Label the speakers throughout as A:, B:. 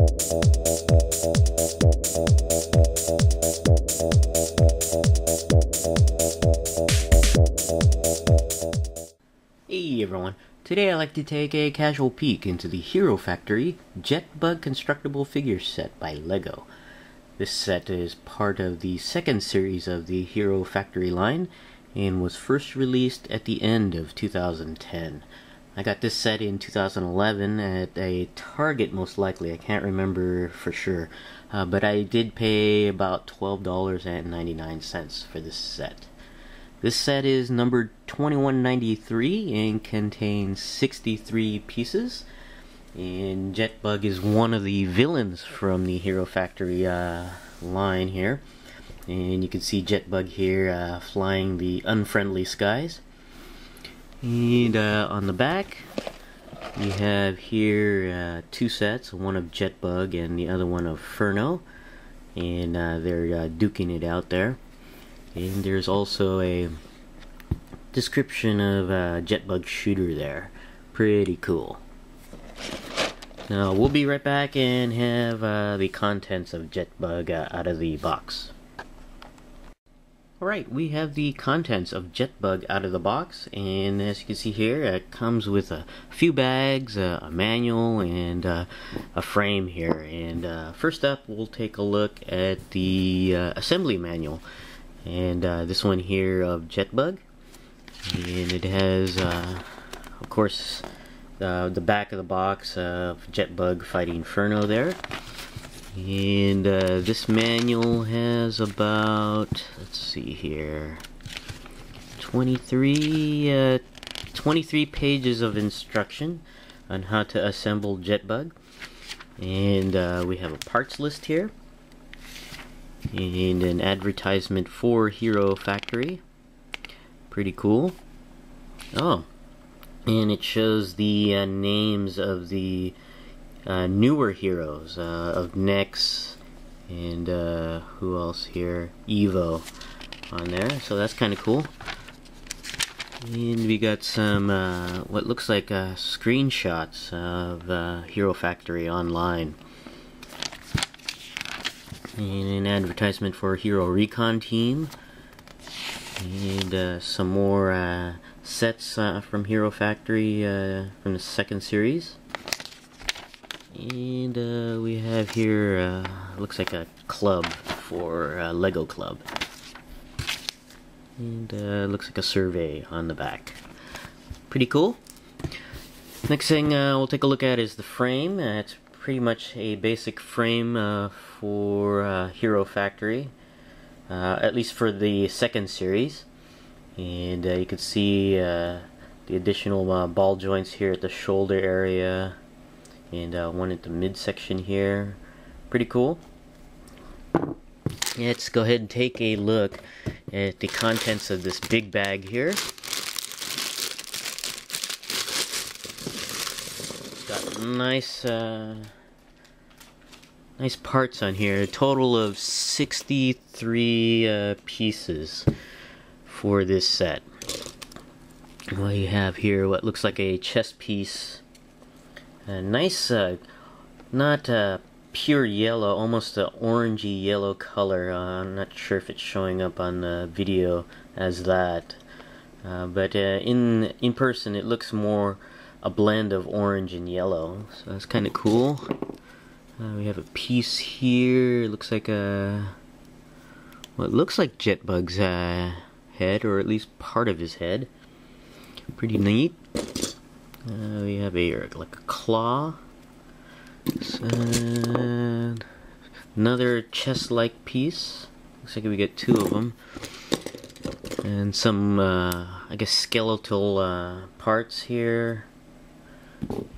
A: Hey everyone, today I'd like to take a casual peek into the Hero Factory Jetbug Constructible Figure Set by LEGO. This set is part of the second series of the Hero Factory line and was first released at the end of 2010. I got this set in 2011 at a Target, most likely. I can't remember for sure, but I did pay about $12.99 for this set. This set is numbered 2193 and contains 63 pieces. And Jetbug is one of the villains from the Hero Factory line here. And you can see Jetbug here flying the unfriendly skies. And on the back, you have here two sets, one of Jetbug and the other one of Furno. And they're duking it out there. And there's also a description of Jetbug shooter there. Pretty cool. Now we'll be right back and have the contents of Jetbug out of the box. Alright, we have the contents of Jetbug out of the box, and as you can see here, it comes with a few bags, a manual, and a frame here. And first up, we'll take a look at the assembly manual. And this one here of Jetbug, and it has of course the back of the box of Jetbug fighting Furno there. And this manual has about, let's see here, 23 pages of instruction on how to assemble Jetbug. And we have a parts list here, and an advertisement for Hero Factory. Pretty cool. Oh, and it shows the names of the newer heroes of Nex and who else here? Evo on there. So that's kind of cool. And we got some what looks like screenshots of Hero Factory online. And an advertisement for Hero Recon Team, and some more sets from Hero Factory from the second series. And we have here looks like a club for LEGO Club, and looks like a survey on the back. Pretty cool. Next thing we'll take a look at is the frame. It's pretty much a basic frame for Hero Factory, at least for the second series. And you can see the additional ball joints here at the shoulder area, and one at the midsection here. Pretty cool. Let's go ahead and take a look at the contents of this big bag here. Got nice nice parts on here. A total of 63 pieces for this set. Well, you have here what looks like a chest piece. A nice, not pure yellow, almost an orangey yellow color. I'm not sure if it's showing up on the video as that. But in person it looks more a blend of orange and yellow, so that's kind of cool. We have a piece here. It looks like what looks like Jetbug's head, or at least part of his head. Pretty neat. We have like a claw. Another chest-like piece. Looks like we get two of them. And some, I guess, skeletal parts here,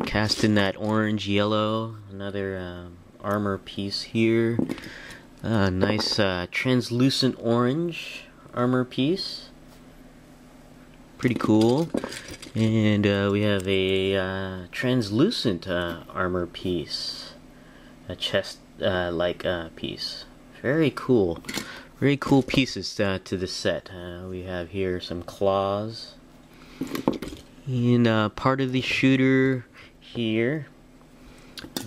A: cast in that orange yellow. Another armor piece here. Nice translucent orange armor piece. Pretty cool. And we have a translucent armor piece, a chest like piece. Very cool. Very cool pieces to this set. We have here some claws, and part of the shooter here.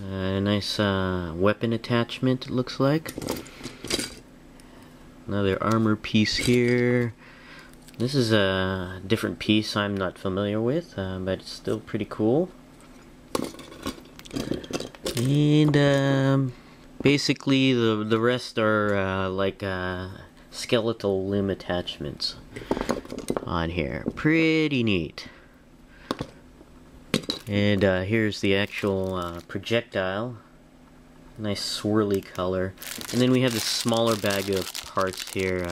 A: Nice weapon attachment, it looks like. Another armor piece here. This is a different piece I'm not familiar with, but it's still pretty cool. And basically the rest are like skeletal limb attachments on here. Pretty neat. And here's the actual projectile. Nice swirly color. And then we have this smaller bag of parts here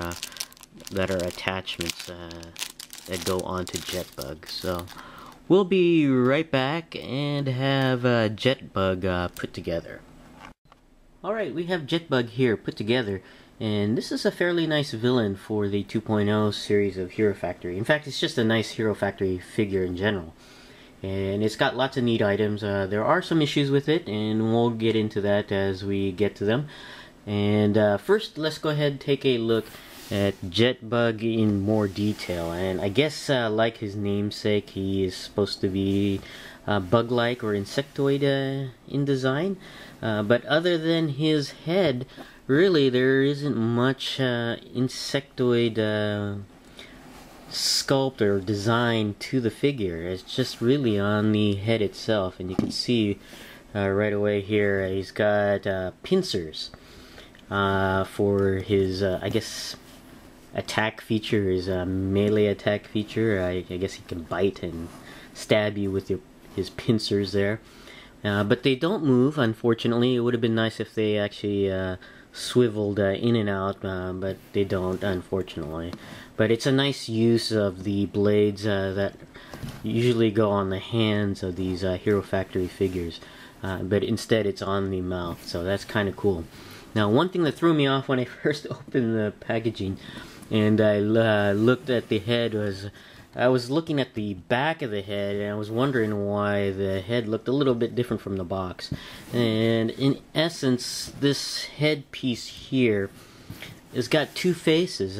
A: that are attachments that go onto Jetbug. So we'll be right back and have Jetbug put together. Alright, we have Jetbug here put together, and this is a fairly nice villain for the 2.0 series of Hero Factory. In fact, it's just a nice Hero Factory figure in general. And it's got lots of neat items. There are some issues with it, and we'll get into that as we get to them. And first, let's go ahead and take a look at Jetbug in more detail. And I guess, like his namesake, he is supposed to be bug-like or insectoid in design. But other than his head, really, there isn't much insectoid sculpt or design to the figure. It's just really on the head itself, and you can see right away here he's got pincers for his I guess attack feature, his melee attack feature. I guess he can bite and stab you with his pincers there, but they don't move, unfortunately. It would have been nice if they actually swiveled in and out, but they don't, unfortunately. But it's a nice use of the blades that usually go on the hands of these Hero Factory figures, but instead it's on the mouth, so that's kind of cool. Now, one thing that threw me off when I first opened the packaging and I looked at the head was, I was looking at the back of the head, and I was wondering why the head looked a little bit different from the box. And in essence, this headpiece here has got two faces,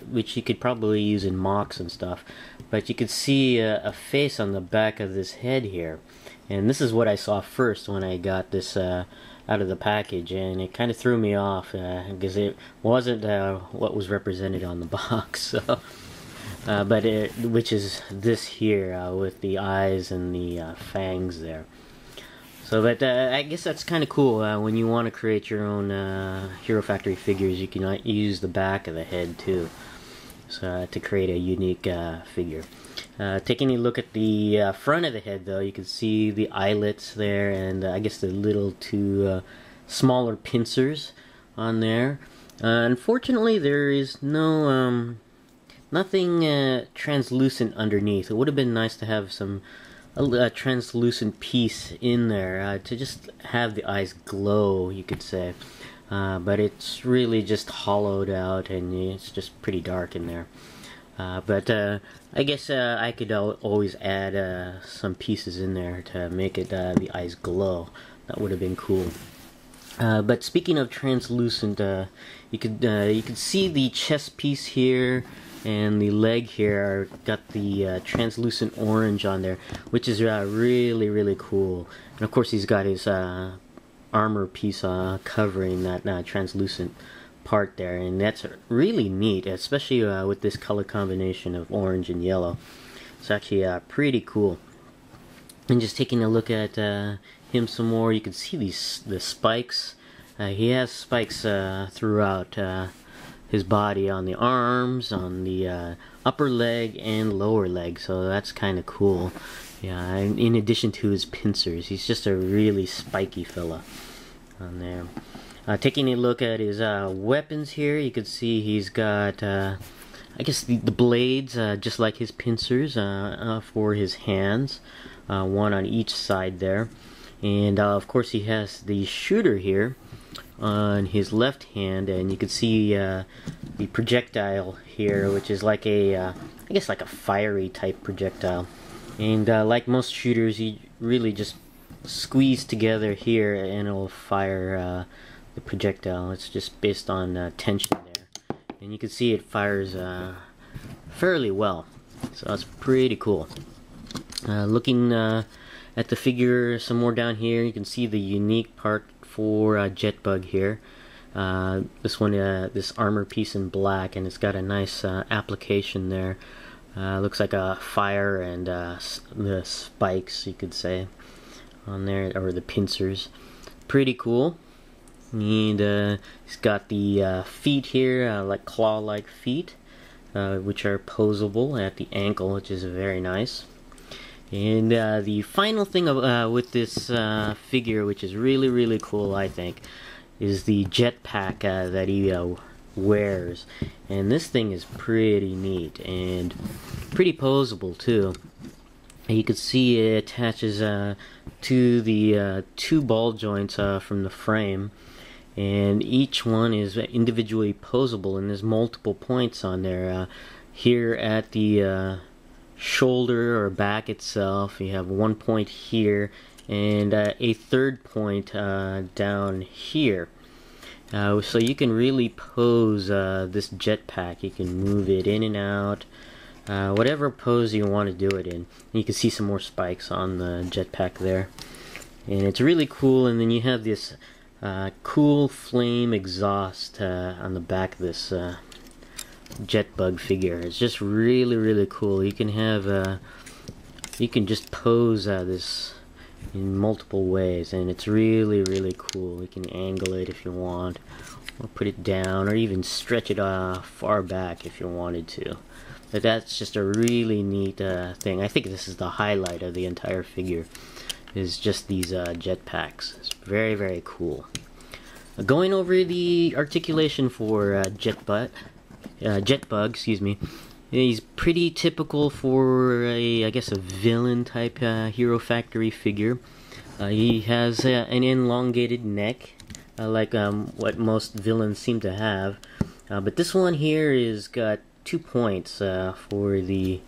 A: which you could probably use in mocks and stuff. But you could see a face on the back of this head here. And this is what I saw first when I got this out of the package, and it kind of threw me off because it wasn't what was represented on the box. So. Which is this here with the eyes and the fangs there. So, but I guess that's kind of cool. When you want to create your own Hero Factory figures, you can use the back of the head too, so to create a unique figure. Taking a look at the front of the head, though, you can see the eyelets there, and I guess the little two smaller pincers on there. Unfortunately, there is no nothing translucent underneath. It would have been nice to have a translucent piece in there to just have the eyes glow, you could say. But it's really just hollowed out, and it's just pretty dark in there. But I guess I could always add some pieces in there to make it the eyes glow. That would have been cool. But speaking of translucent, you could see the chest piece here and the leg here got the translucent orange on there, which is really cool. And of course, he's got his armor piece covering that translucent part there, and that's really neat, especially with this color combination of orange and yellow. It's actually pretty cool. And just taking a look at him some more, you can see the spikes. He has spikes throughout his body, on the arms, on the upper leg and lower leg, so that's kind of cool. Yeah, in addition to his pincers, he's just a really spiky fella on there. Taking a look at his weapons here, you can see he's got I guess the blades, just like his pincers, for his hands, one on each side there. And of course he has the shooter here on his left hand, and you can see the projectile here, which is like a I guess like a fiery type projectile. And like most shooters, you really just squeeze together here and it'll fire the projectile. It's just based on tension there, and you can see it fires fairly well, so that's pretty cool. Looking at the figure some more down here. You can see the unique part for Jetbug here. This one, this armor piece in black, and it's got a nice application there. Looks like a fire and the spikes, you could say, on there, or the pincers. Pretty cool. And he's got the feet here, like claw-like feet, which are posable at the ankle, which is very nice. And the final thing with this figure, which is really cool, I think, is the jetpack that he wears. And this thing is pretty neat and pretty posable too. You can see it attaches to the two ball joints from the frame, and each one is individually posable, and there's multiple points on there. Here at the shoulder or back itself, you have 1 point here and a third point down here. So you can really pose this jetpack. You can move it in and out, whatever pose you want to do it in. And you can see some more spikes on the jetpack there, and it's really cool. And then you have this cool flame exhaust on the back of this Jetbug figure. It's just really cool. You can have you can just pose this in multiple ways, and it's really cool. You can angle it if you want, or put it down, or even stretch it far back if you wanted to. But that's just a really neat thing. I think this is the highlight of the entire figure, is just these jetpacks. It's very cool. Going over the articulation for Jetbug, excuse me. He's pretty typical for I guess a villain type Hero Factory figure. He has an elongated neck, like what most villains seem to have. But this one here is got 2 points for the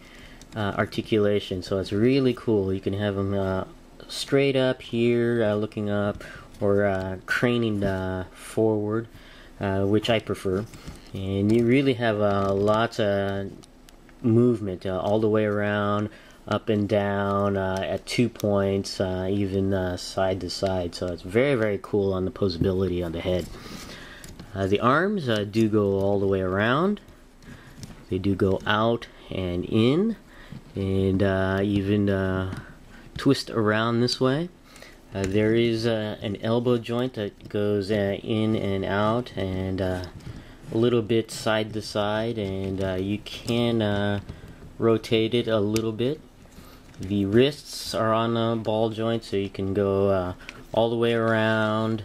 A: articulation, so it's really cool. You can have him straight up here, looking up, or craning forward, which I prefer. And you really have lots of movement all the way around, up and down, at 2 points, even side to side. So it's very cool on the posability on the head. The arms do go all the way around. They do go out and in, and even twist around this way. There is an elbow joint that goes in and out, and a little bit side to side, and you can rotate it a little bit. The wrists are on a ball joint, so you can go all the way around,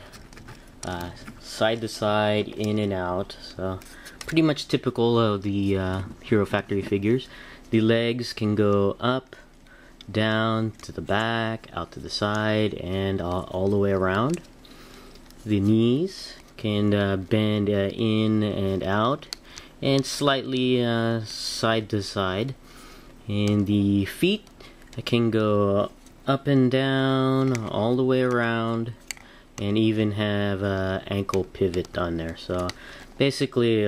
A: side to side, in and out. So pretty much typical of the Hero Factory figures. The legs can go up, down, to the back, out to the side, and all the way around. The knees can bend in and out, and slightly side to side. And the feet can go up and down, all the way around, and even have ankle pivot on there. So basically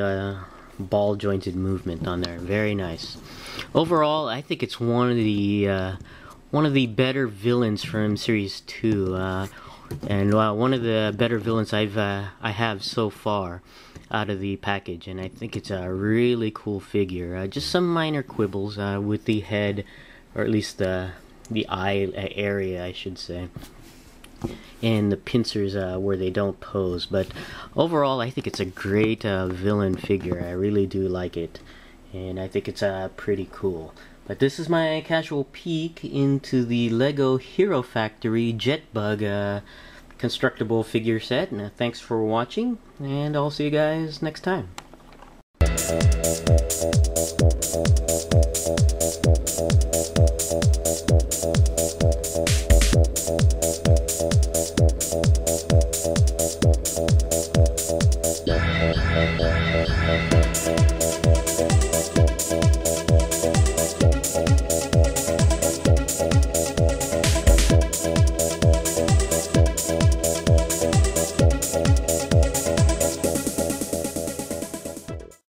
A: ball jointed movement on there. Very nice. Overall, I think it's one of the better villains from Series 2, and one of the better villains I have so far out of the package. And I think it's a really cool figure. Just some minor quibbles with the head, or at least the eye area, I should say, and the pincers where they don't pose. But overall, I think it's a great villain figure. I really do like it, and I think it's pretty cool. But this is my casual peek into the LEGO Hero Factory Jetbug constructible figure set. And thanks for watching, and I'll see you guys next time.